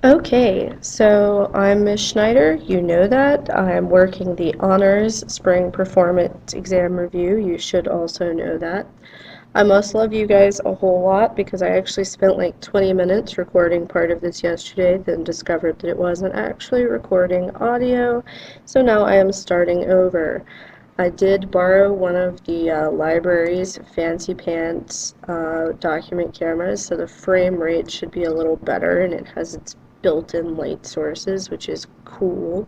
Okay, so I'm Miss Schneider. You know that. I'm working the Honors Spring Performance Exam Review. You should also know that. I must love you guys a whole lot because I actually spent like 20 minutes recording part of this yesterday, then discovered that it wasn't actually recording audio, so now I am starting over. I did borrow one of the library's fancy pants document cameras, so the frame rate should be a little better, and it has its built-in light sources, which is cool.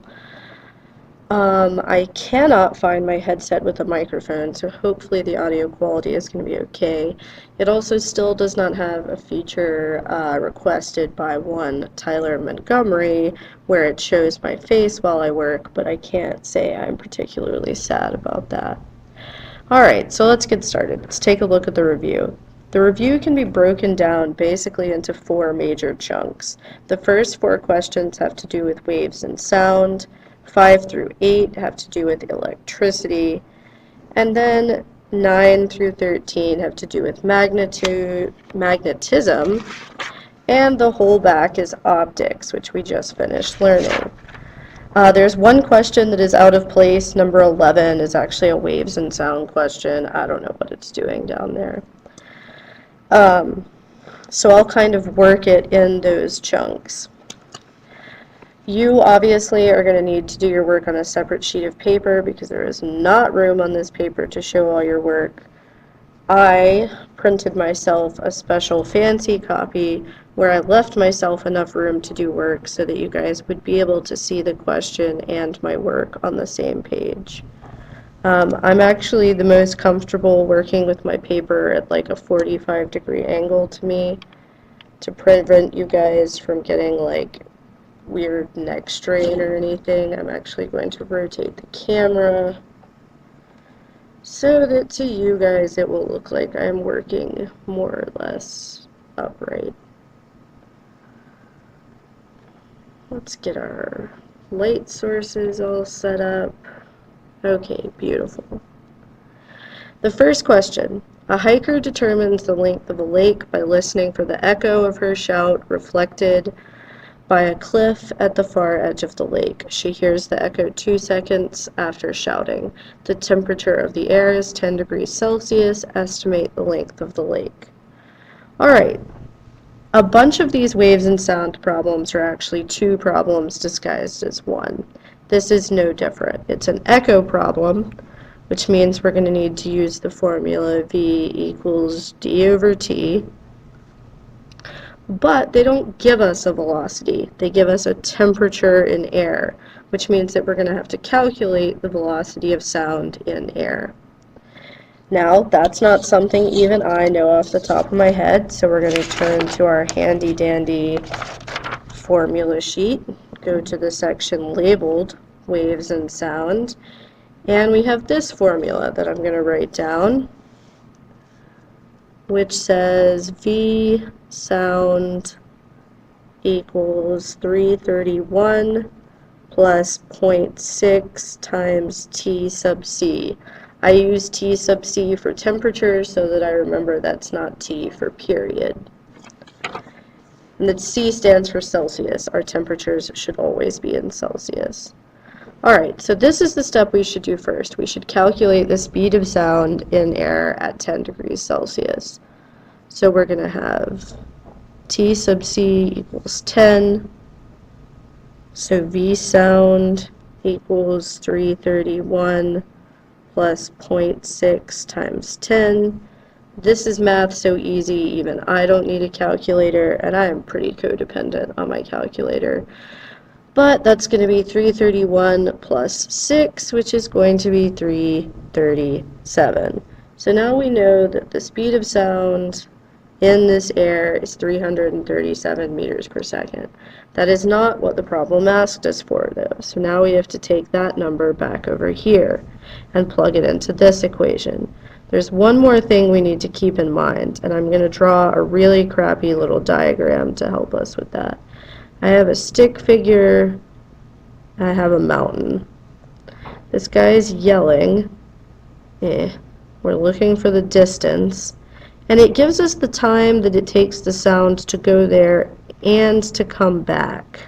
I cannot find my headset with a microphone, so hopefully the audio quality is going to be okay. It also still does not have a feature requested by one Tyler Montgomery where it shows my face while I work, but I can't say I'm particularly sad about that. Alright, so let's get started. Let's take a look at the review. The review can be broken down basically into four major chunks. The first four questions have to do with waves and sound, 5 through 8 have to do with electricity, and then 9 through 13 have to do with magnetism, and the whole back is optics, which we just finished learning. There's one question that is out of place. Number 11 is actually a waves and sound question. I don't know what it's doing down there. So I'll kind of work it in those chunks. You obviously are going to need to do your work on a separate sheet of paper because there is not room on this paper to show all your work. I printed myself a special fancy copy where I left myself enough room to do work so that you guys would be able to see the question and my work on the same page. I'm actually the most comfortable working with my paper at like a 45-degree angle to me to prevent you guys from getting like weird neck strain or anything. I'm actually going to rotate the camera so that to you guys it will look like I'm working more or less upright. Let's get our light sources all set up. Okay, beautiful. The first question. A hiker determines the length of a lake by listening for the echo of her shout reflected by a cliff at the far edge of the lake. She hears the echo 2 seconds after shouting. The temperature of the air is 10 degrees Celsius. Estimate the length of the lake. Alright, a bunch of these waves and sound problems are actually two problems disguised as one. This is no different. It's an echo problem, which means we're going to need to use the formula V equals d over t. But they don't give us a velocity. They give us a temperature in air, which means that we're going to have to calculate the velocity of sound in air. Now, that's not something even I know off the top of my head, so we're going to turn to our handy-dandy formula sheet, go to the section labeled waves and sound, and we have this formula that I'm going to write down, which says V sound equals 331 plus 0.6 times T sub C. I use T sub C for temperature so that I remember that's not T for period. And the C stands for Celsius. Our temperatures should always be in Celsius. Alright, so this is the step we should do first. We should calculate the speed of sound in air at 10 degrees Celsius. So we're going to have T sub C equals 10. So V sound equals 331 plus 0.6 times 10. This is math so easy, even I don't need a calculator, and I am pretty codependent on my calculator. But that's going to be 331 plus 6, which is going to be 337. So now we know that the speed of sound in this air is 337 meters per second. That is not what the problem asked us for, though. So now we have to take that number back over here and plug it into this equation. There's one more thing we need to keep in mind, and I'm going to draw a really crappy little diagram to help us with that. I have a stick figure, I have a mountain. This guy's yelling. We're looking for the distance. And it gives us the time that it takes the sound to go there and to come back,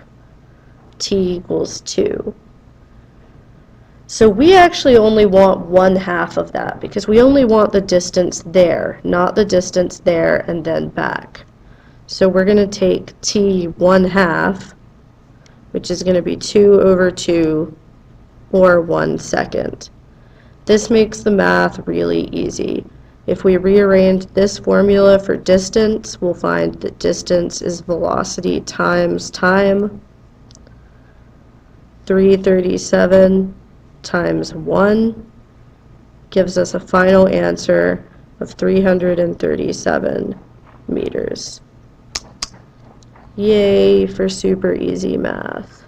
t equals 2. So we actually only want 1/2 of that because we only want the distance there, not the distance there and then back. So we're going to take t 1/2, which is going to be 2 over 2, or 1 second. This makes the math really easy. If we rearrange this formula for distance, we'll find that distance is velocity times time. 337 times 1 gives us a final answer of 337 meters. Yay for super easy math.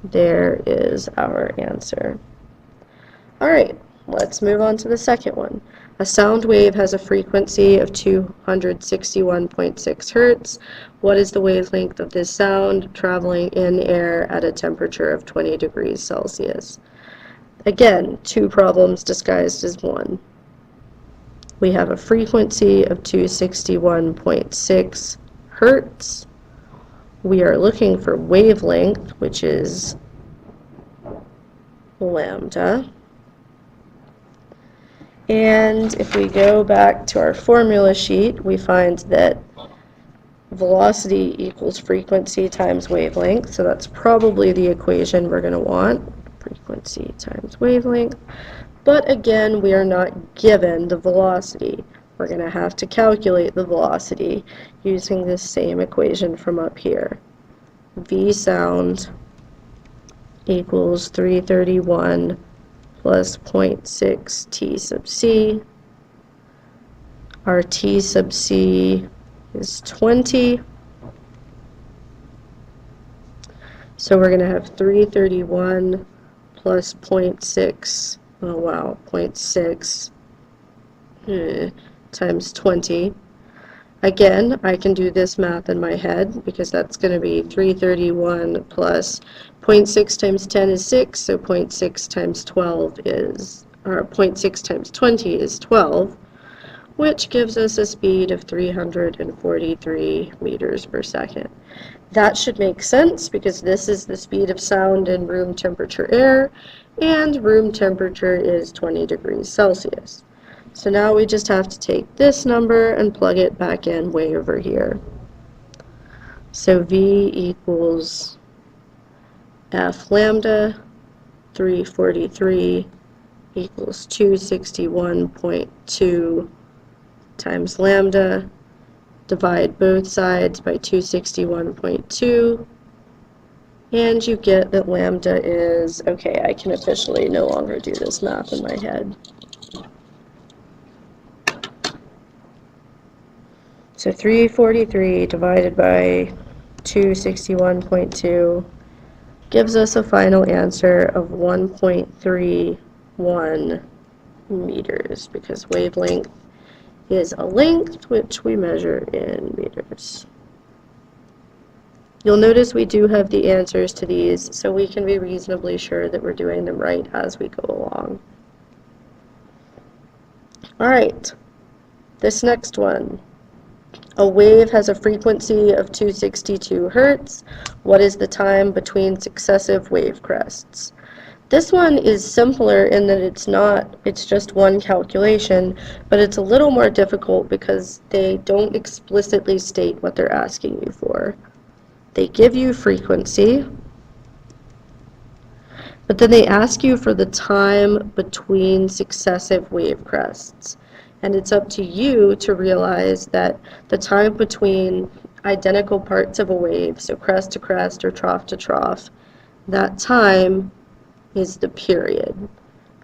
There is our answer. All right, let's move on to the second one. A sound wave has a frequency of 261.6 hertz. What is the wavelength of this sound traveling in air at a temperature of 20 degrees Celsius? Again, two problems disguised as one. We have a frequency of 261.6 hertz. We are looking for wavelength, which is lambda. And if we go back to our formula sheet, we find that velocity equals frequency times wavelength, so that's probably the equation we're going to want, frequency times wavelength. But again, we are not given the velocity. We're going to have to calculate the velocity using this same equation from up here. V sound equals 331 plus 0.6 t sub c. Our t sub c is 20. So we're going to have 331 plus 0.6, oh wow, 0.6 times 20. Again, I can do this math in my head because that's going to be 331 plus 0.6 times 10 is 6, so 0.6 times 12 is, or 0.6 times 20 is 12, which gives us a speed of 343 meters per second. That should make sense because this is the speed of sound in room temperature air, and room temperature is 20 degrees Celsius. So now we just have to take this number and plug it back in way over here. So V equals F lambda, 343 equals 261.2 times lambda. Divide both sides by 261.2, and you get that lambda is, okay, I can officially no longer do this math in my head. So 343 divided by 261.2 gives us a final answer of 1.31 meters, because wavelength is a length which we measure in meters. You'll notice we do have the answers to these, so we can be reasonably sure that we're doing them right as we go along. Alright, this next one. A wave has a frequency of 262 hertz. What is the time between successive wave crests? This one is simpler in that it's just one calculation, but it's a little more difficult because they don't explicitly state what they're asking you for. They give you frequency, but then they ask you for the time between successive wave crests. And it's up to you to realize that the time between identical parts of a wave, so crest to crest or trough to trough, that time is the period.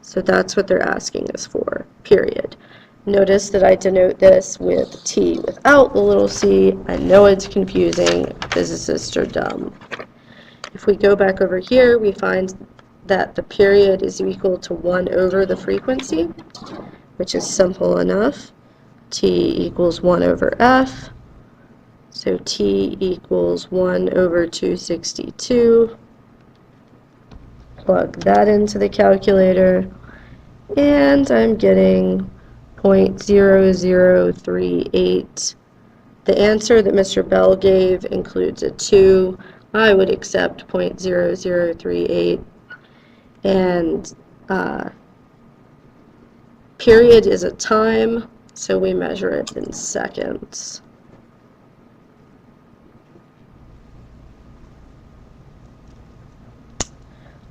So that's what they're asking us for, period. Notice that I denote this with t without the little c. I know it's confusing. Physicists are dumb. If we go back over here, we find that the period is equal to 1 over the frequency, which is simple enough. T equals 1 over f. So t equals 1 over 262. Plug that into the calculator, and I'm getting 0.0038. The answer that Mr. Bell gave includes a 2. I would accept 0.0038. And period is a time, so we measure it in seconds.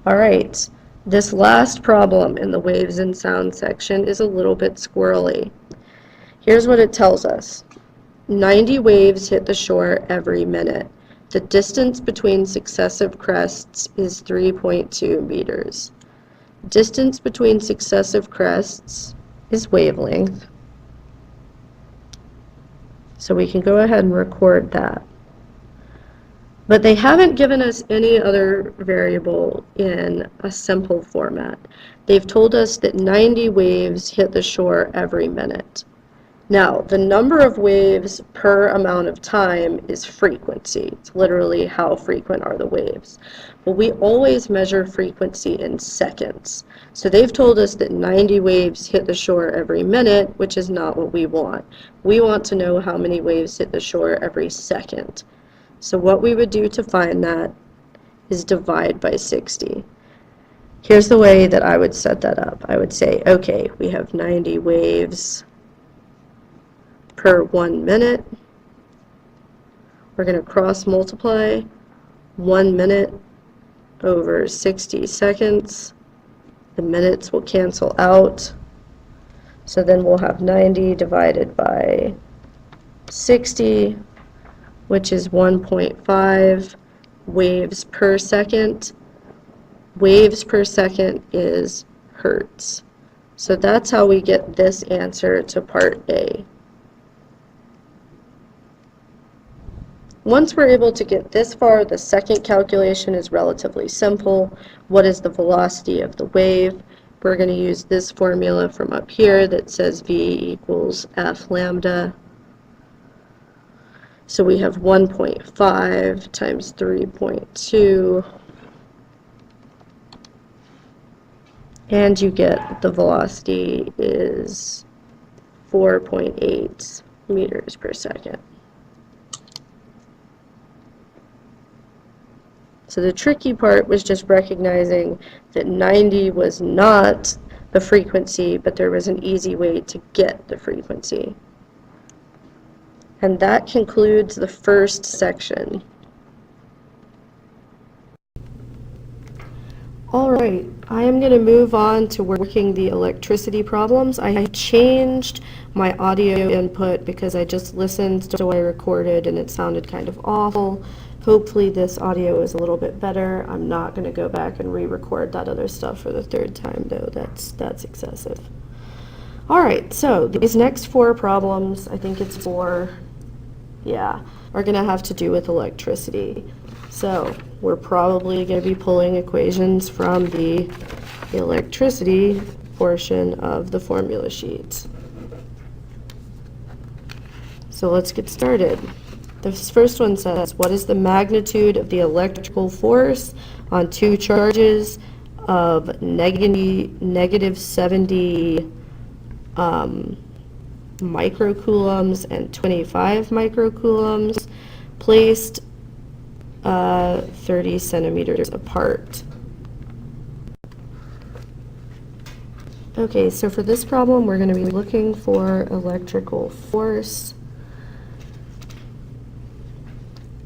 All right, this last problem in the waves and sound section is a little bit squirrely. Here's what it tells us. 90 waves hit the shore every minute. The distance between successive crests is 3.2 meters. Distance between successive crests is wavelength. So we can go ahead and record that. But they haven't given us any other variable in a simple format. They've told us that 90 waves hit the shore every minute. Now, the number of waves per amount of time is frequency. It's literally how frequent are the waves. But we always measure frequency in seconds. So they've told us that 90 waves hit the shore every minute, which is not what we want. We want to know how many waves hit the shore every second. So what we would do to find that is divide by 60. Here's the way that I would set that up. I would say, okay, we have 90 waves per 1 minute. We're going to cross multiply 1 minute over 60 seconds. The minutes will cancel out. So then we'll have 90 divided by 60, which is 1.5 waves per second. Waves per second is hertz. So that's how we get this answer to part A. Once we're able to get this far, the second calculation is relatively simple. What is the velocity of the wave? We're going to use this formula from up here that says V equals F lambda. So we have 1.5 times 3.2, and you get the velocity is 4.8 meters per second. So the tricky part was just recognizing that 90 was not the frequency, but there was an easy way to get the frequency. And that concludes the first section. All right, I am going to move on to working the electricity problems. I changed my audio input because I just listened to what I recorded and it sounded kind of awful. Hopefully this audio is a little bit better. I'm not going to go back and re-record that other stuff for the third time, though. That's excessive. All right, so these next 4 problems, I think it's 4, yeah, are going to have to do with electricity. So we're probably going to be pulling equations from the electricity portion of the formula sheet. So let's get started. This first one says, what is the magnitude of the electrical force on 2 charges of negative 70 microcoulombs and 25 microcoulombs placed 30 centimeters apart? Okay, so for this problem, we're going to be looking for electrical force.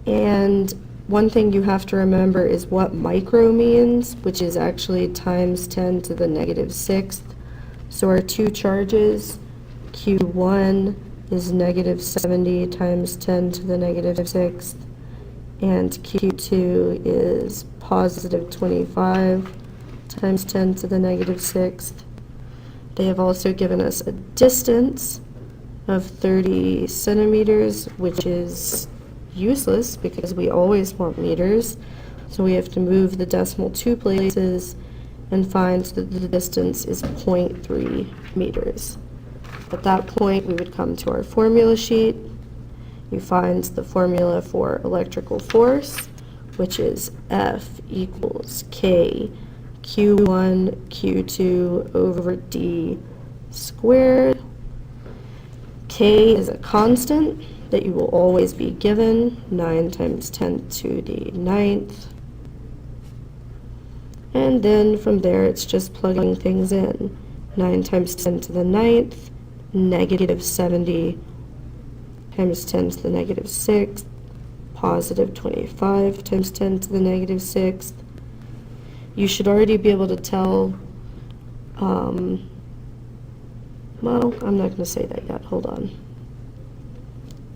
And one thing you have to remember is what micro means, which is actually times 10 to the negative 6th. So our 2 charges, Q1 is negative 70 times 10 to the negative 6th, and Q2 is positive 25 times 10 to the negative 6th. They have also given us a distance of 30 centimeters, which is useless because we always want meters. So we have to move the decimal 2 places and find that the distance is 0.3 meters. At that point, we would come to our formula sheet. You find the formula for electrical force, which is F equals K Q1 Q2 over D squared. K is a constant, that you will always be given, 9 times 10 to the 9th. And then from there, it's just plugging things in. 9 times 10 to the 9th, negative 70 times 10 to the negative 6th, positive 25 times 10 to the negative 6th. You should already be able to tell, well, I'm not going to say that yet, hold on.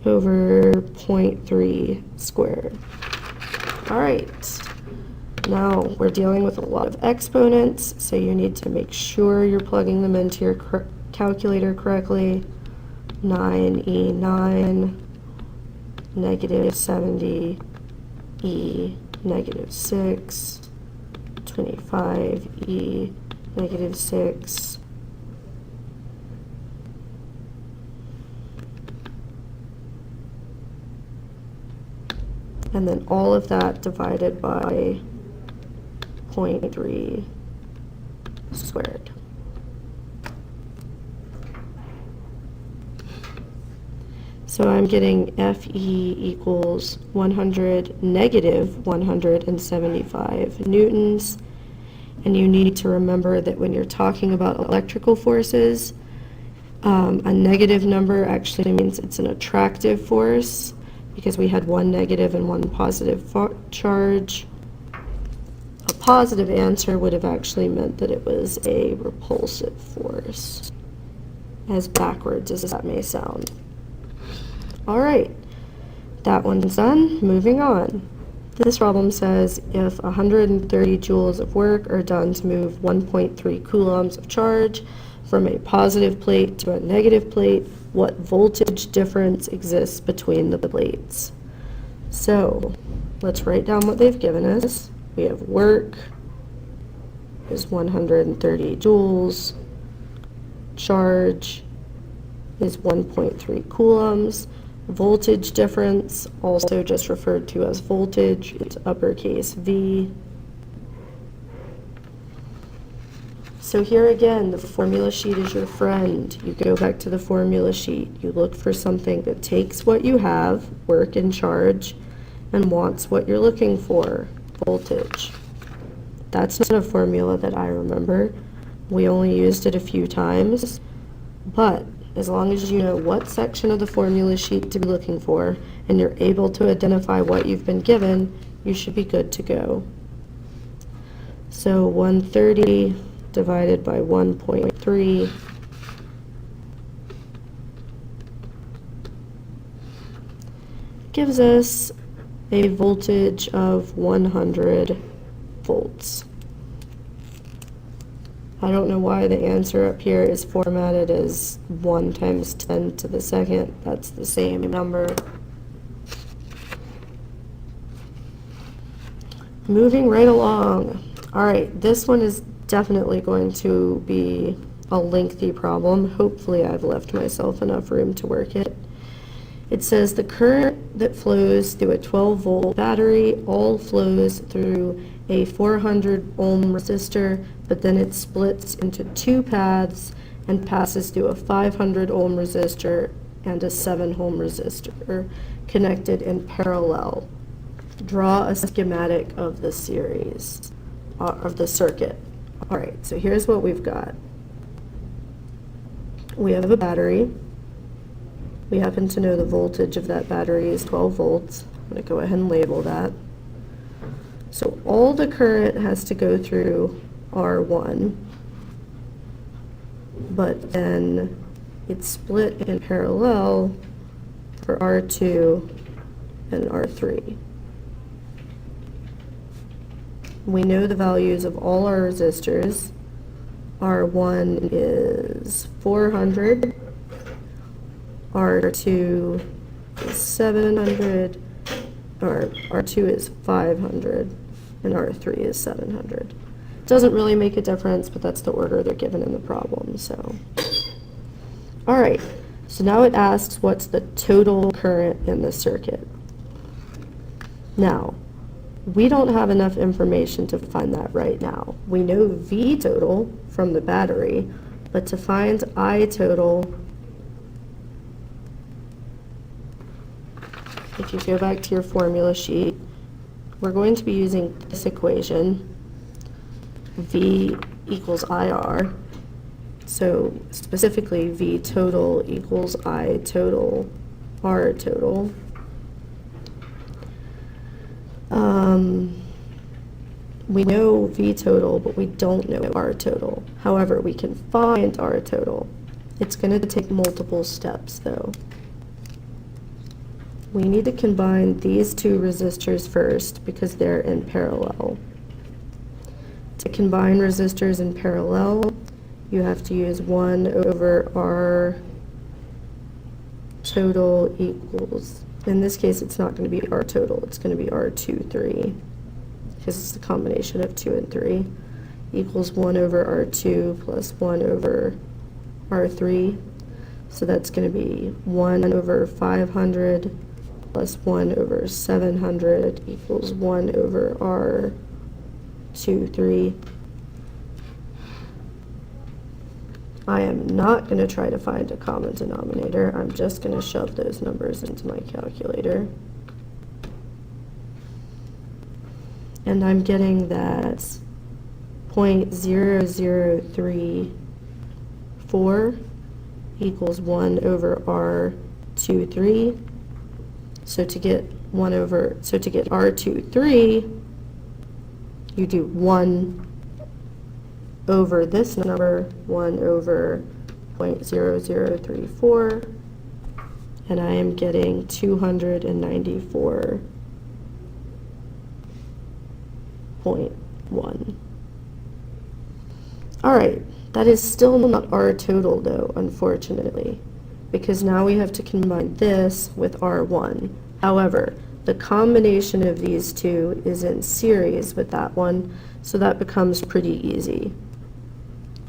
Over 0.3 squared. All right, now we're dealing with a lot of exponents, so you need to make sure you're plugging them into your calculator correctly. 9e9, negative 70e negative 6, 25e negative 6, and then all of that divided by 0.3 squared. So I'm getting Fe equals 100 negative 175 newtons. And you need to remember that when you're talking about electrical forces, a negative number actually means it's an attractive force, because we had one negative and one positive charge. A positive answer would have actually meant that it was a repulsive force, as backwards as that may sound. All right, that one's done. Moving on. This problem says if 130 joules of work are done to move 1.3 coulombs of charge from a positive plate to a negative plate, what voltage difference exists between the plates? So let's write down what they've given us. We have work is 130 joules, charge is 1.3 coulombs. Voltage difference, also just referred to as voltage, it's uppercase V. So here again, the formula sheet is your friend. You go back to the formula sheet. You look for something that takes what you have, work and charge, and wants what you're looking for, voltage. That's not a formula that I remember. We only used it a few times, but as long as you know what section of the formula sheet to be looking for and you're able to identify what you've been given, you should be good to go. So 130 divided by 1.3 gives us a voltage of 100 volts. I don't know why the answer up here is formatted as 1 times 10 to the second. That's the same number. Moving right along. All right, this one is definitely going to be a lengthy problem. Hopefully I've left myself enough room to work it. It says the current that flows through a 12-volt battery all flows through a 400 ohm resistor, but then it splits into two paths and passes through a 500 ohm resistor and a 7 ohm resistor connected in parallel. Draw a schematic of the series, of the circuit. All right, so here's what we've got. We have a battery. We happen to know the voltage of that battery is 12 volts. I'm going to go ahead and label that. So all the current has to go through R1, but then it's split in parallel for R2 and R3. We know the values of all our resistors. R1 is 400, R2 is 700, or R2 is 500, and R3 is 700. Doesn't really make a difference, but that's the order they're given in the problem. So, all right, so now it asks what's the total current in the circuit. Now, we don't have enough information to find that right now. We know V total from the battery, but to find I total, if you go back to your formula sheet, we're going to be using this equation, V equals IR. So specifically, V total equals I total, R total. We know V total, but we don't know R total. However, we can find R total. It's going to take multiple steps, though. We need to combine these two resistors first because they're in parallel. To combine resistors in parallel, you have to use 1 over R total equals, in this case it's not going to be R total, it's going to be R23, because it's the combination of 2 and 3, equals 1 over R2 plus 1 over R3. So that's going to be 1 over 500 plus 1 over 700 equals 1 over R23. I am not going to try to find a common denominator. I'm just going to shove those numbers into my calculator. And I'm getting that 0.0034 equals 1 over R23. So to get R23, you do 1 over this number, 1 over 0.0034, and I am getting 294.1. All right, that is still not R total though, unfortunately, because now we have to combine this with R1. However, the combination of these two is in series with that one, so that becomes pretty easy.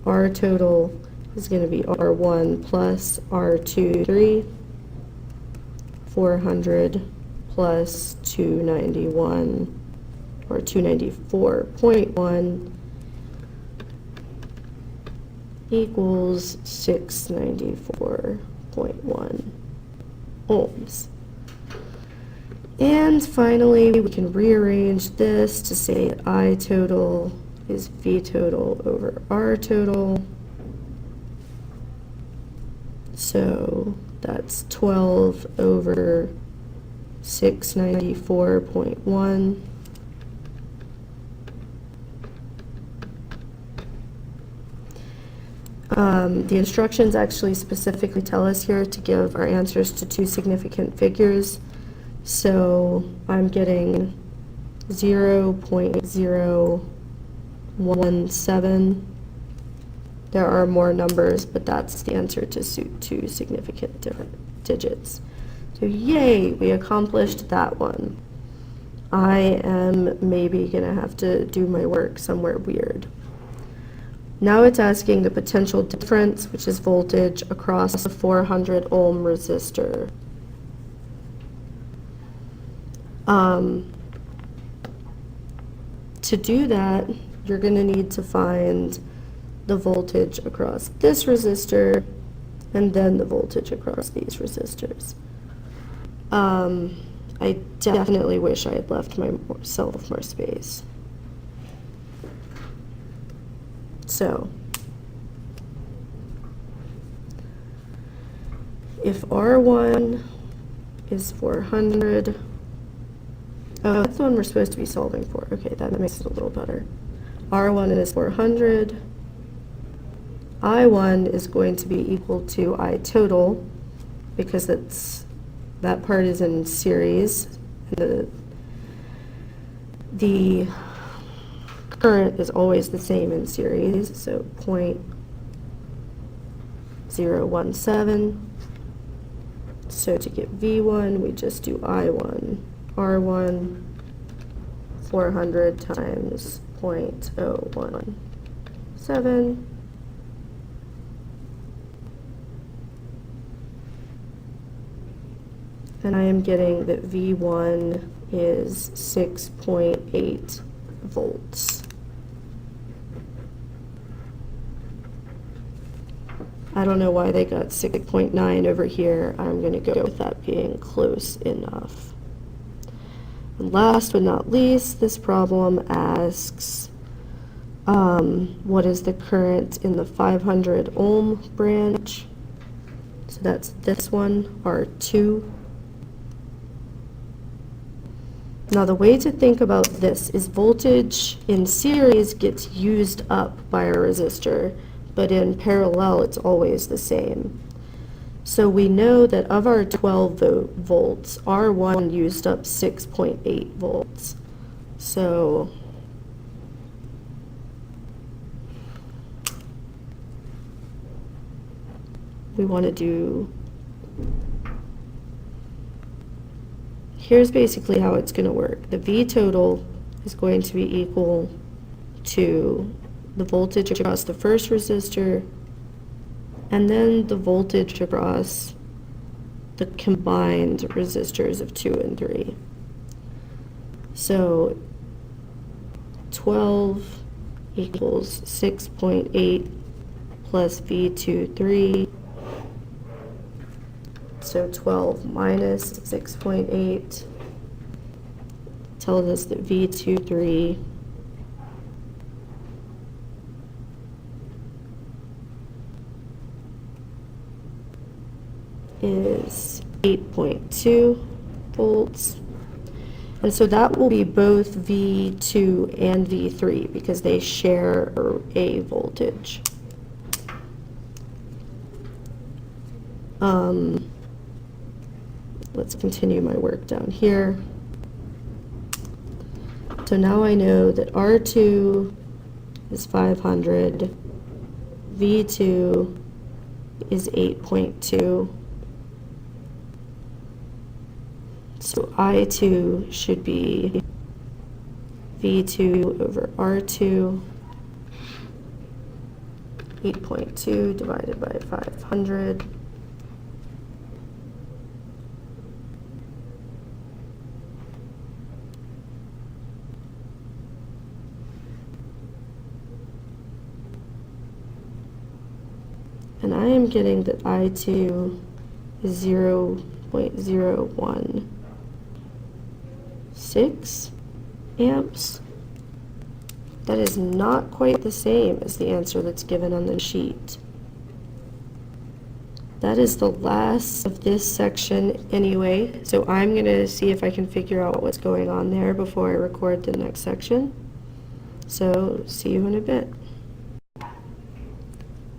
R total is going to be R1 plus R23, 400 plus 291, or 294.1 equals 694.1 ohms. And finally, we can rearrange this to say that I total is V total over R total. So that's 12 over 694.1. The instructions actually specifically tell us here to give our answers to two significant figures. So I'm getting 0.017. There are more numbers, but that's the answer to two significant different digits. So yay, we accomplished that one. I am maybe going to have to do my work somewhere weird. Now it's asking the potential difference, which is voltage, across a 400 ohm resistor. To do that, you're going to need to find the voltage across this resistor and then the voltage across these resistors. I definitely wish I had left myself more space. So, if R1 is 400, oh, that's the one we're supposed to be solving for. Okay, that makes it a little better. R1 is 400. I1 is going to be equal to I total, because that part is in series. And the current is always the same in series, so 0.017. So to get V1, we just do I1. R1, 400 times 0.017. And I am getting that V1 is 6.8 volts. I don't know why they got 6.9 over here. I'm going to go with that being close enough. And last but not least, this problem asks, what is the current in the 500 ohm branch? So that's this one, R2. Now the way to think about this is voltage in series gets used up by a resistor, but in parallel it's always the same. So we know that of our 12 volts, R1 used up 6.8 volts. So we want to do, here's basically how it's going to work. The V total is going to be equal to the voltage across the first resistor and then the voltage across the combined resistors of 2 and 3. So 12 equals 6.8 plus V23. So 12 minus 6.8 tells us that V23 is 8.2 volts. And so that will be both V2 and V3 because they share a voltage. Let's continue my work down here. So now I know that R2 is 500, V2 is 8.2. So I2 should be V2 over R2, 8.2 divided by 500. And I am getting that I2 is 0.016 amps. That is not quite the same as the answer that's given on the sheet. That is the last of this section anyway, so I'm going to see if I can figure out what's going on there before I record the next section. So, see you in a bit.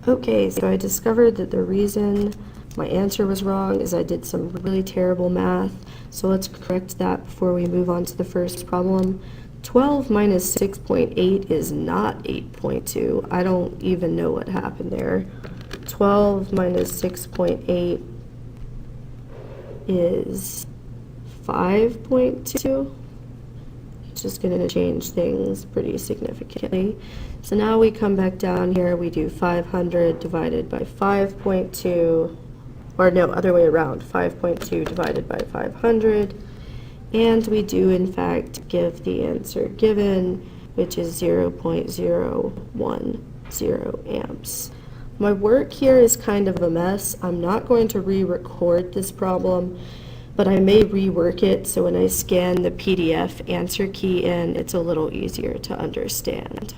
Okay, so I discovered that the reason my answer was wrong is I did some really terrible math. So let's correct that before we move on to the first problem. 12 minus 6.8 is not 8.2. I don't even know what happened there. 12 minus 6.8 is 5.2. It's just going to change things pretty significantly. So now we come back down here, we do 500 divided by 5.2, or no, other way around, 5.2 divided by 500, and we do in fact give the answer given, which is 0.010 amps. My work here is kind of a mess. I'm not going to re-record this problem, but I may rework it so when I scan the PDF answer key in, it's a little easier to understand.